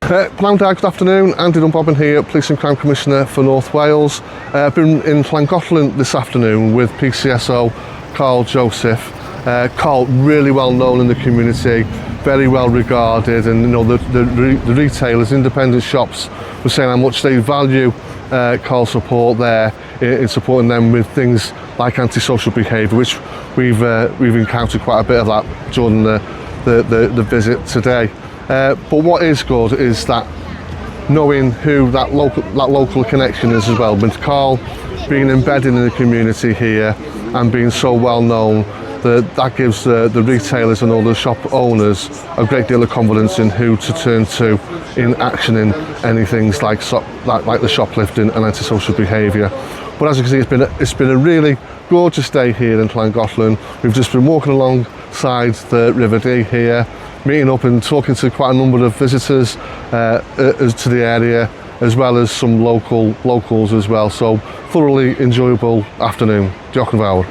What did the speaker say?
Good afternoon, Andy Dunbobbin here, Police and Crime Commissioner for North Wales. I've been in Llangollen this afternoon with PCSO Carl Joseph. Carl, really well known in the community, very well regarded, and the retailers, independent shops were saying how much they value Carl's support there in supporting them with things like antisocial behaviour, which we've encountered quite a bit of that during the visit today. But what is good is that knowing who that local connection is as well, with Carl being embedded in the community here and being so well known, that gives the retailers and all the shop owners a great deal of confidence in who to turn to in actioning any things like the shoplifting and antisocial behaviour. But as you can see, it's been a really gorgeous day here in Llangollen. We've just been walking alongside the River Dee here, meeting up and talking to quite a number of visitors to the area, as well as some locals as well. So thoroughly enjoyable afternoon. Diolch yn fawr.